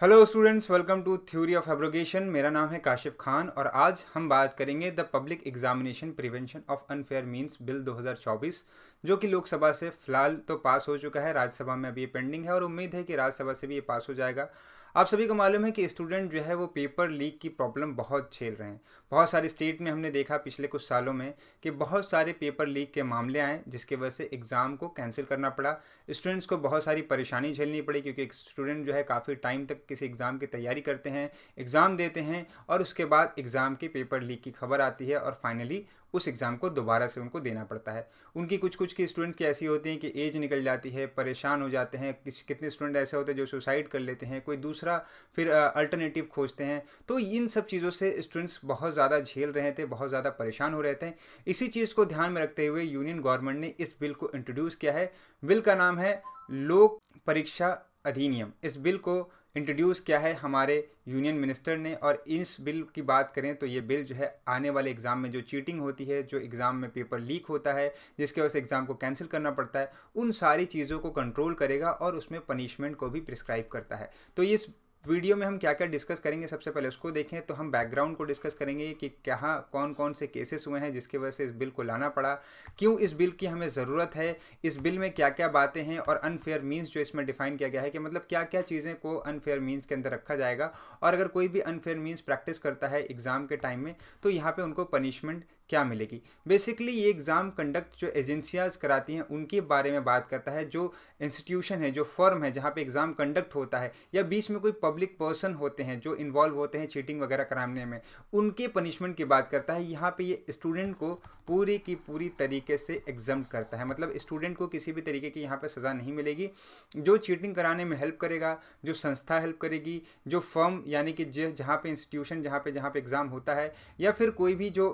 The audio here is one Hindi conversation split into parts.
Hello students, welcome to theory of abrogation. मेरा नाम है काशिफ खान और आज हम बात करेंगे the public examination prevention of unfair means bill 2024, जो कि लोकसभा से फिलहाल तो पास हो चुका है। राज्यसभा में अभी ये पेंडिंग है और उम्मीद है कि राज्यसभा से भी ये पास हो जाएगा। आप सभी को मालूम है कि स्टूडेंट जो है वो पेपर लीक की प्रॉब्लम बहुत झेल रहे हैं। बहुत सारे स्टेट में हमने देखा पिछले कुछ सालों में कि बहुत सारे पेपर लीक के मामले आए, जिसकी वजह से एग्ज़ाम को कैंसिल करना पड़ा। स्टूडेंट्स को बहुत सारी परेशानी झेलनी पड़ी, क्योंकि एक स्टूडेंट जो है काफ़ी टाइम तक किसी एग्ज़ाम की तैयारी करते हैं, एग्ज़ाम देते हैं और उसके बाद एग्ज़ाम के पेपर लीक की खबर आती है और फाइनली उस एग्ज़ाम को दोबारा से उनको देना पड़ता है। उनकी कुछ की स्टूडेंट्स की ऐसी होती हैं कि एज निकल जाती है, परेशान हो जाते हैं। कितने स्टूडेंट ऐसे होते हैं जो सुसाइड कर लेते हैं, कोई दूसरा फिर अल्टरनेटिव खोजते हैं। तो इन सब चीज़ों से स्टूडेंट्स बहुत ज़्यादा झेल रहे थे, बहुत ज़्यादा परेशान हो रहे थे। इसी चीज़ को ध्यान में रखते हुए यूनियन गवर्नमेंट ने इस बिल को इंट्रोड्यूस किया है। बिल का नाम है लोक परीक्षा अधिनियम। इस बिल को इंट्रोड्यूस किया है हमारे यूनियन मिनिस्टर ने। और इस बिल की बात करें तो ये बिल जो है आने वाले एग्ज़ाम में जो चीटिंग होती है, जो एग्ज़ाम में पेपर लीक होता है, जिसकी वजह से एग्ज़ाम को कैंसिल करना पड़ता है, उन सारी चीज़ों को कंट्रोल करेगा और उसमें पनिशमेंट को भी प्रिस्क्राइब करता है। तो इस वीडियो में हम क्या क्या डिस्कस करेंगे, सबसे पहले उसको देखें तो हम बैकग्राउंड को डिस्कस करेंगे कि कहाँ कौन कौन से केसेस हुए हैं जिसकी वजह से इस बिल को लाना पड़ा, क्यों इस बिल की हमें ज़रूरत है, इस बिल में क्या क्या बातें हैं और अनफेयर मीन्स जो इसमें डिफाइन किया गया है कि मतलब क्या क्या चीज़ें को अनफेयर मीन्स के अंदर रखा जाएगा। और अगर कोई भी अनफेयर मीन्स प्रैक्टिस करता है एग्ज़ाम के टाइम में तो यहाँ पे उनको पनिशमेंट क्या मिलेगी। बेसिकली ये एग्ज़ाम कंडक्ट जो एजेंसियाज कराती हैं उनके बारे में बात करता है। जो इंस्टीट्यूशन है, जो फर्म है जहाँ पे एग्ज़ाम कंडक्ट होता है, या बीच में कोई पब्लिक पर्सन होते हैं जो इन्वॉल्व होते हैं चीटिंग वगैरह कराने में, उनके पनिशमेंट की बात करता है। यहाँ पे ये स्टूडेंट को पूरी की पूरी तरीके से एग्जाम करता है, मतलब स्टूडेंट को किसी भी तरीके की यहाँ पे सज़ा नहीं मिलेगी। जो चीटिंग कराने में हेल्प करेगा, जो संस्था हेल्प करेगी, जो फर्म यानी कि जहाँ पे इंस्टीट्यूशन जहाँ पे एग्ज़ाम होता है, या फिर कोई भी जो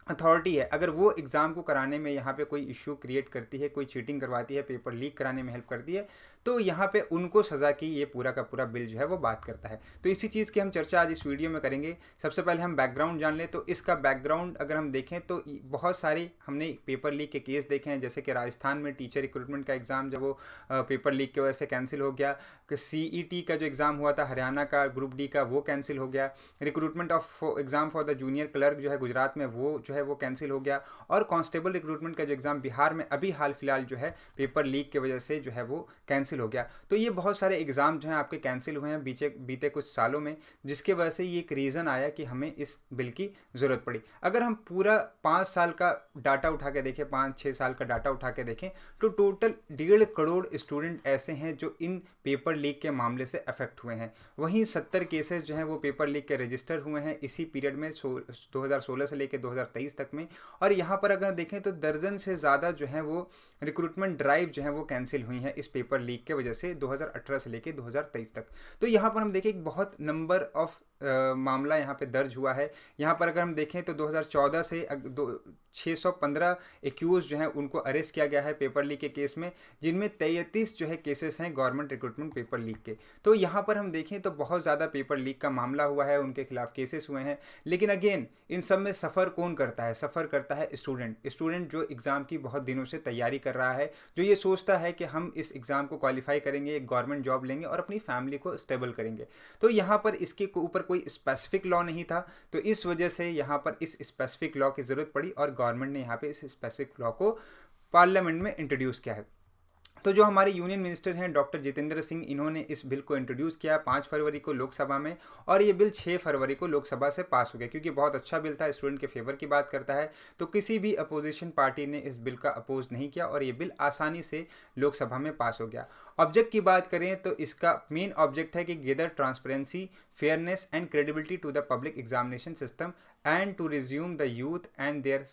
अथॉरिटी है, अगर वो एग्ज़ाम को कराने में यहाँ पे कोई इश्यू क्रिएट करती है, कोई चीटिंग करवाती है, पेपर लीक कराने में हेल्प करती है, तो यहाँ पे उनको सज़ा की ये पूरा का पूरा बिल जो है वो बात करता है। तो इसी चीज़ की हम चर्चा आज इस वीडियो में करेंगे। सबसे पहले हम बैकग्राउंड जान लें। तो इसका बैकग्राउंड अगर हम देखें तो बहुत सारे हमने पेपर लीक के केस देखे हैं, जैसे कि राजस्थान में टीचर रिक्रूटमेंट का एग्ज़ाम जब वो पेपर लीक की वजह से कैंसिल हो गया, कि CET का जो एग्ज़ाम हुआ था हरियाणा का ग्रुप डी का, वो कैंसिल हो गया। Recruitment of exam for the junior clerk जो है गुजरात में, वो जो है वो कैंसिल हो गया। और कांस्टेबल रिक्रूटमेंट का जो एग्ज़ाम बिहार में अभी हाल फिलहाल जो है पेपर लीक की वजह से जो है वो कैंसिल हो गया। तो ये बहुत सारे एग्ज़ाम जो हैं आपके कैंसिल हुए हैं बीते कुछ सालों में, जिसके वजह से ये एक रीज़न आया कि हमें इस बिल की ज़रूरत पड़ी। अगर हम पूरा 5 साल का डाटा उठा के देखें, 5-6 साल का डाटा उठा के देखें, तो टोटल 1.5 करोड़ स्टूडेंट ऐसे हैं जो इन पेपर लीक के मामले से अफेक्ट हुए हैं। वहीं 70 केसेस जो हैं वो पेपर लीक के रजिस्टर हुए हैं इसी पीरियड में, 2016 से लेकर 2023 तक में। और यहाँ पर अगर देखें तो दर्जन से ज़्यादा जो है वो रिक्रूटमेंट ड्राइव जो है वो कैंसिल हुई हैं इस पेपर लीक के वजह से 2018 से लेकर 2023 तक। तो यहाँ पर हम देखें एक बहुत नंबर ऑफ मामला यहाँ पे दर्ज हुआ है। यहाँ पर अगर हम देखें तो 2014 से 615 एक्यूज जो हैं उनको अरेस्ट किया गया है पेपर लीक के केस में, जिनमें 33 जो है केसेस हैं गवर्नमेंट रिक्रूटमेंट पेपर लीक के। तो यहाँ पर हम देखें तो बहुत ज़्यादा पेपर लीक का मामला हुआ है, उनके खिलाफ केसेस हुए हैं। लेकिन अगेन इन सब में सफ़र कौन करता है? सफ़र करता है स्टूडेंट जो एग्ज़ाम की बहुत दिनों से तैयारी कर रहा है, जो ये सोचता है कि हम इस एग्ज़ाम को क्वालिफाई करेंगे, एक गवर्नमेंट जॉब लेंगे और अपनी फैमिली को स्टेबल करेंगे। तो यहाँ पर इसके ऊपर कोई स्पेसिफिक लॉ नहीं था, तो इस वजह से यहाँ पर इस स्पेसिफिक लॉ की ज़रूरत पड़ी और गवर्नमेंट ने यहाँ पे इस स्पेसिफिक लॉ को पार्लियामेंट में इंट्रोड्यूस किया है। तो जो हमारे यूनियन मिनिस्टर हैं डॉक्टर जितेंद्र सिंह, इन्होंने इस बिल को इंट्रोड्यूस किया 5 फरवरी को लोकसभा में, और ये बिल 6 फरवरी को लोकसभा से पास हो गया। क्योंकि बहुत अच्छा बिल था, स्टूडेंट के फेवर की बात करता है, तो किसी भी अपोजिशन पार्टी ने इस बिल का अपोज नहीं किया और ये बिल आसानी से लोकसभा में पास हो गया। ऑब्जेक्ट की बात करें तो इसका मेन ऑब्जेक्ट है कि gather transparency, fairness and credibility to the public examination system and to resume the youth and their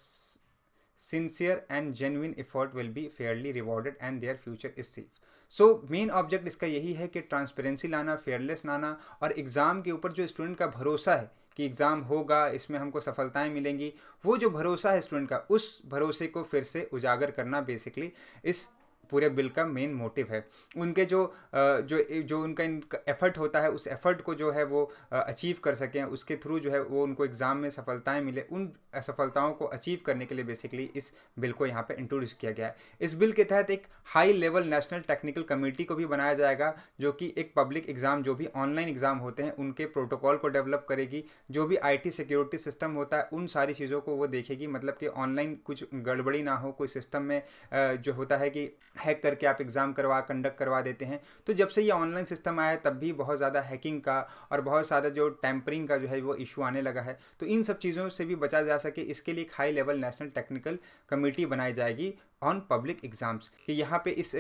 sincere and genuine effort will be fairly rewarded and their future is safe। So main object इसका यही है कि ट्रांसपेरेंसी लाना, फेयरलेस लाना, और एग्ज़ाम के ऊपर जो स्टूडेंट का भरोसा है कि एग्ज़ाम होगा, इसमें हमको सफलताएं मिलेंगी, वो जो भरोसा है स्टूडेंट का, उस भरोसे को फिर से उजागर करना बेसिकली इस पूरे बिल का मेन मोटिव है। उनके जो उनका एफर्ट होता है, उस एफर्ट को जो है वो अचीव कर सकें, उसके थ्रू जो है वो उनको एग्ज़ाम में सफलताएं मिले, उन सफलताओं को अचीव करने के लिए बेसिकली इस बिल को यहाँ पे इंट्रोड्यूस किया गया है। इस बिल के तहत एक high level national technical committee को भी बनाया जाएगा, जो कि एक पब्लिक एग्ज़ाम, जो भी ऑनलाइन एग्ज़ाम होते हैं उनके प्रोटोकॉल को डेवलप करेगी, जो भी IT सिक्योरिटी सिस्टम होता है उन सारी चीज़ों को वो देखेगी, मतलब कि ऑनलाइन कुछ गड़बड़ी ना हो, कोई सिस्टम में जो होता है कि हैक करके आप एग्ज़ाम कंडक्ट करवा देते हैं। तो जब से ये ऑनलाइन सिस्टम आया तब भी बहुत ज़्यादा हैकिंग का और बहुत ज़्यादा जो टैंपरिंग का जो है वो इशू आने लगा है। तो इन सब चीज़ों से भी बचा जा सके, इसके लिए एक high level national technical committee बनाई जाएगी ऑन पब्लिक एग्जाम्स, कि यहाँ पे इस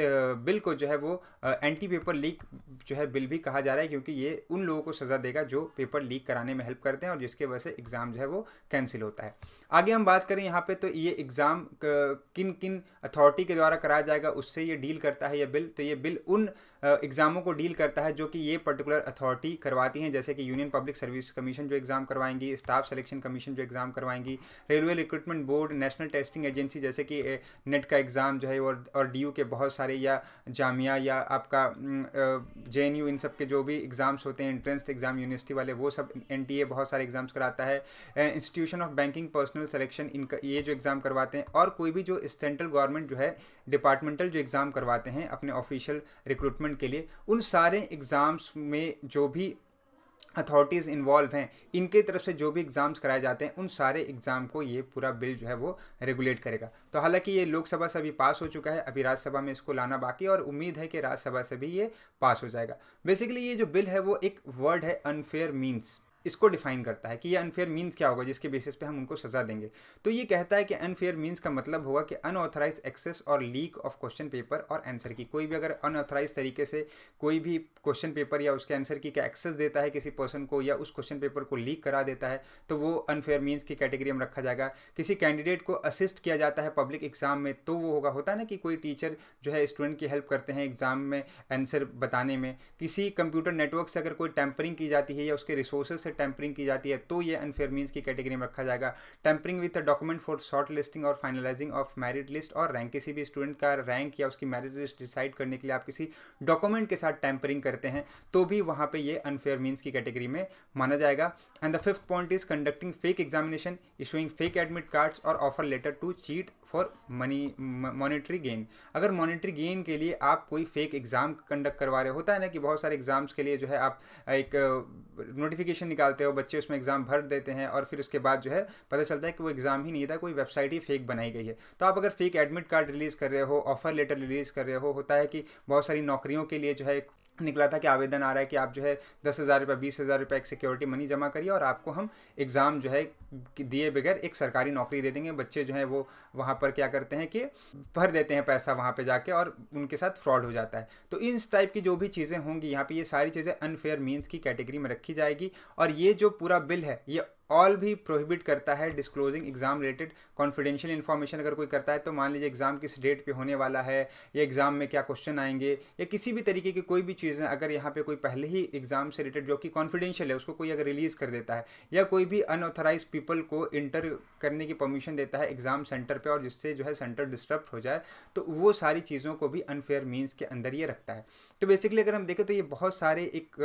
बिल को जो है वो एंटी पेपर लीक जो है बिल भी कहा जा रहा है, क्योंकि ये उन लोगों को सज़ा देगा जो पेपर लीक कराने में हेल्प करते हैं और जिसके वजह से एग्ज़ाम जो है वो कैंसिल होता है। आगे हम बात करें यहाँ पे, तो ये एग्ज़ाम किन किन अथॉरिटी के द्वारा कराया जाएगा उससे ये डील करता है ये बिल। तो ये बिल उन एग्ज़ामों को डील करता है जो कि ये पर्टिकुलर अथॉरिटी करवाती हैं, जैसे कि यूनियन पब्लिक सर्विस कमीशन जो एग्ज़ाम करवाएंगी, स्टाफ सिलेक्शन कमीशन जो एग्ज़ाम करवाएंगी, railway recruitment board, national testing agency जैसे कि नेट का एग्ज़ाम जो है और DU के बहुत सारे, या जामिया या आपका JNU, इन सब के जो भी एग्ज़ाम्स होते हैं, एंट्रेंस एग्ज़ाम यूनिवर्सिटी वाले, वो सब NTA बहुत सारे एग्ज़ाम्स कराता है। Institution of banking personal selection, इनका ये जो एग्ज़ाम करवाते हैं, और कोई भी जो सेंट्रल गवर्नमेंट जो है डिपार्टमेंटल जो एग्ज़ाम करवाते हैं अपने ऑफिशियल रिक्रूटमेंट के लिए, उन सारे एग्ज़ाम्स में जो भी अथॉरिटीज़ इन्वॉल्व हैं, इनके तरफ से जो भी एग्ज़ाम्स कराए जाते हैं उन सारे एग्ज़ाम को ये पूरा बिल जो है वो रेगुलेट करेगा। तो हालांकि ये लोकसभा से अभी पास हो चुका है, अभी राज्यसभा में इसको लाना बाकी है और उम्मीद है कि राज्यसभा से भी ये पास हो जाएगा। बेसिकली ये जो बिल है वो एक वर्ड है अनफेयर मीन्स, इसको डिफाइन करता है कि ये अनफेयर मीन्स क्या होगा जिसके बेसिस पे हम उनको सज़ा देंगे। तो ये कहता है कि अनफेयर मीन्स का मतलब होगा कि अनऑथराइज एक्सेस और लीक ऑफ क्वेश्चन पेपर और आंसर की, कोई भी अगर अनऑथराइज तरीके से कोई भी क्वेश्चन पेपर या उसके आंसर की का एक्सेस देता है किसी पर्सन को, या उस क्वेश्चन पेपर को लीक करा देता है, तो वो अनफेयर मीन्स की कैटेगरी में रखा जाएगा। किसी कैंडिडेट को असिस्ट किया जाता है पब्लिक एग्जाम में, तो वो होता है ना कि कोई टीचर जो है स्टूडेंट की हेल्प करते हैं एग्जाम में आंसर बताने में। किसी कंप्यूटर नेटवर्क से अगर कोई टैंपरिंग की जाती है या उसके रिसोर्सेज से टैंपरिंग की जाती है, तो ये अनफेयर मीन्स की कैटेगरी में रखा जाएगा। Tampering with a document for short listing और फाइनलाइजिंग ऑफ मेरिट लिस्ट और रैंक, किसी भी स्टूडेंट का रैंक या उसकी मेरिट लिस्ट डिसाइड करने के लिए आप किसी डॉक्यूमेंट के साथ टैंपरिंग करते हैं, तो भी वहाँ पे ये अनफेयर मीन्स की कैटेगरी में माना जाएगा। And the fifth point is conducting fake examination, issuing fake admit cards और offer letter to cheat for monetary gain. अगर मॉनिटरी गेन के लिए आप कोई फेक एग्जाम कंडक्ट करवा रहे, होता है ना कि बहुत सारे एग्जाम्स के लिए जो है आप एक नोटिफिकेशन निकालते हो, बच्चे उसमें एग्जाम भर देते हैं और फिर उसके बाद जो है पता चलता है कि वो एग्जाम ही नहीं था, कोई वेबसाइट ही फेक बनाई गई है। तो आप अगर फेक एडमिट कार्ड रिलीज़ कर रहे हो, ऑफर लेटर रिलीज़ कर रहे हो, होता है कि बहुत सारी नौकरियों के लिए जो है निकला था कि आवेदन आ रहा है कि आप जो है 10,000 रुपये 20,000 रुपये एक सिक्योरिटी मनी जमा करिए और आपको हम एग्ज़ाम जो है दिए बगैर एक सरकारी नौकरी दे देंगे। बच्चे जो हैं वो वहाँ पर क्या करते हैं कि भर देते हैं पैसा वहाँ पे जाके और उनके साथ फ्रॉड हो जाता है। तो इस टाइप की जो भी चीज़ें होंगी यहाँ पे, ये सारी चीज़ें अनफेयर मीन्स की कैटेगरी में रखी जाएगी। और ये जो पूरा बिल है ये ऑल भी प्रोहिबिट करता है disclosing exam related confidential information. अगर कोई करता है तो मान लीजिए एग्जाम किस डेट पे होने वाला है, या एग्जाम में क्या क्वेश्चन आएंगे, या किसी भी तरीके की कोई भी चीज़ें अगर यहाँ पे कोई पहले ही एग्जाम से रिलेटेड जो कि कॉन्फिडेंशियल है उसको कोई अगर रिलीज़ कर देता है, या कोई भी अनऑथराइज पीपल को इंटर करने की परमिशन देता है एग्जाम सेंटर पे और जिससे जो है सेंटर डिस्टर्ब हो जाए, तो वो सारी चीज़ों को भी अनफेयर मीन्स के अंदर ये रखता है। तो बेसिकली अगर हम देखें तो ये बहुत सारे एक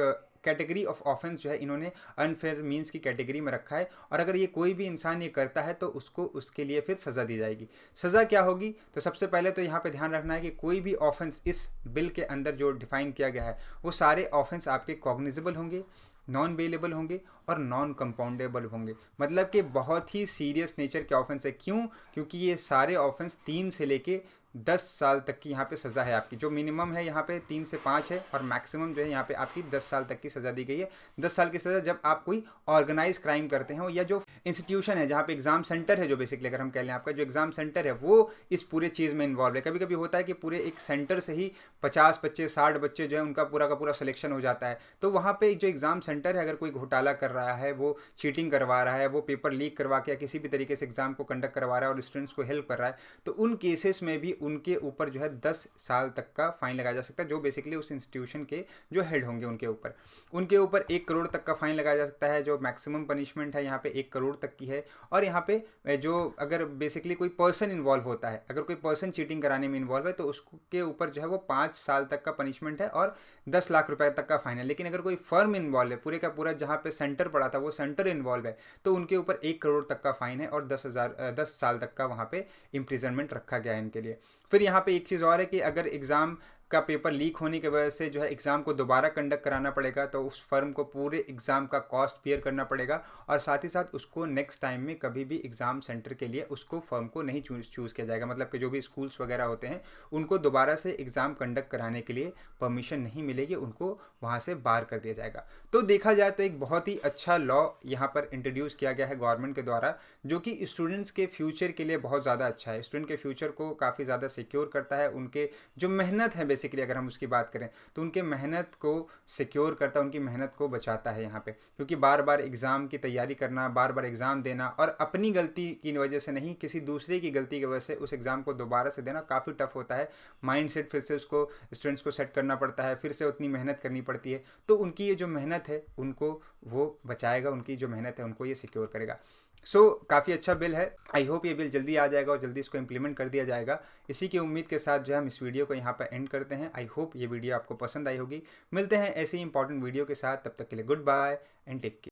कैटेगरी ऑफ ऑफेंस जो है इन्होंने अनफेयर मीन्स की कैटेगरी में रखा है। और अगर ये कोई भी इंसान ये करता है तो उसको उसके लिए फिर सज़ा दी जाएगी। सज़ा क्या होगी, तो सबसे पहले तो यहाँ पे ध्यान रखना है कि कोई भी ऑफेंस इस बिल के अंदर जो डिफाइन किया गया है वो सारे ऑफेंस आपके कॉग्निजेबल होंगे, नॉन बेलेबल होंगे और नॉन कंपाउंडेबल होंगे। मतलब कि बहुत ही सीरियस नेचर के ऑफेंस है। क्यों? क्योंकि ये सारे ऑफेंस 3 से लेके 10 साल तक की यहाँ पे सज़ा है आपकी। जो मिनिमम है यहाँ पे 3 से 5 है और मैक्सिमम जो है यहाँ पे आपकी 10 साल तक की सज़ा दी गई है। 10 साल की सज़ा जब आप कोई ऑर्गेनाइज क्राइम करते हो, या जो इंस्टीट्यूशन है जहाँ पे एग्जाम सेंटर है, जो बेसिकली अगर हम कह लें आपका जो एग्जाम सेंटर है वो इस पूरे चीज़ में इन्वॉल्व है। कभी कभी होता है कि पूरे एक सेंटर से ही 50 बच्चे 60 बच्चे जो है उनका पूरा का पूरा सिलेक्शन हो जाता है। तो वहाँ पे जो एग्जाम सेंटर है अगर कोई घोटाला कर रहा है, वो चीटिंग करवा रहा है, वो पेपर लीक करवा के या किसी भी तरीके से एग्जाम को कंडक्ट करवा रहा है और स्टूडेंट्स को हेल्प कर रहा है, तो उन केसेस में भी उनके ऊपर जो है 10 साल तक का फाइन लगाया जा सकता है, जो बेसिकली उस इंस्टीट्यूशन के जो हेड होंगे उनके ऊपर 1 करोड़ तक का फाइन लगाया जा सकता है, जो मैक्सिमम पनिशमेंट है यहाँ पे 1 करोड़ तक की है। और यहाँ पे जो अगर बेसिकली कोई पर्सन इन्वॉल्व होता है, अगर कोई पर्सन चीटिंग कराने में इन्वॉल्व है तो उसके ऊपर जो है वो 5 साल तक का पनिशमेंट है और 10 लाख रुपए तक का फाइन है। लेकिन अगर कोई फर्म इन्वॉल्व है, पूरे का पूरा जहाँ पे सेंटर पड़ा था वो सेंटर इन्वॉल्व है, तो उनके ऊपर 1 करोड़ तक का फाइन है और 10 साल तक का वहाँ पे इम्प्रिजनमेंट रखा गया है इनके लिए। फिर यहाँ पे एक चीज़ और है कि अगर एग्ज़ाम का पेपर लीक होने की वजह से जो है एग्ज़ाम को दोबारा कंडक्ट कराना पड़ेगा, तो उस फर्म को पूरे एग्ज़ाम का कॉस्ट पेयर करना पड़ेगा और साथ ही साथ उसको नेक्स्ट टाइम में कभी भी एग्ज़ाम सेंटर के लिए उसको फर्म को नहीं चूज़ किया जाएगा। मतलब कि जो भी स्कूल्स वगैरह होते हैं उनको दोबारा से एग्ज़ाम कंडक्ट कराने के लिए परमिशन नहीं मिलेगी, उनको वहाँ से बाहर कर दिया जाएगा। तो देखा जाए तो एक बहुत ही अच्छा लॉ यहाँ पर इंट्रोड्यूस किया गया है गवर्नमेंट के द्वारा, जो कि स्टूडेंट्स के फ्यूचर के लिए बहुत ज़्यादा अच्छा है। स्टूडेंट के फ्यूचर को काफ़ी ज़्यादा सिक्योर करता है, उनके जो मेहनत है बेसिकली अगर हम उसकी बात करें तो उनके मेहनत को सिक्योर करता है, उनकी मेहनत को बचाता है यहाँ पे। क्योंकि बार बार एग्ज़ाम की तैयारी करना, बार बार एग्ज़ाम देना और अपनी गलती की वजह से नहीं, किसी दूसरे की गलती की वजह से उस एग्ज़ाम को दोबारा से देना काफ़ी टफ होता है। माइंड सेट फिर से उसको स्टूडेंट्स को सेट करना पड़ता है, फिर से उतनी मेहनत करनी पड़ती है। तो उनकी ये जो मेहनत है उनको वो बचाएगा, उनकी जो मेहनत है उनको ये सिक्योर करेगा। काफ़ी अच्छा बिल है। आई होप ये बिल जल्दी आ जाएगा और जल्दी इसको इम्प्लीमेंट कर दिया जाएगा। इसी की उम्मीद के साथ जो है हम इस वीडियो को यहाँ पर एंड करते हैं। आई होप ये वीडियो आपको पसंद आई होगी। मिलते हैं ऐसे ही इंपॉर्टेंट वीडियो के साथ, तब तक के लिए goodbye and take care.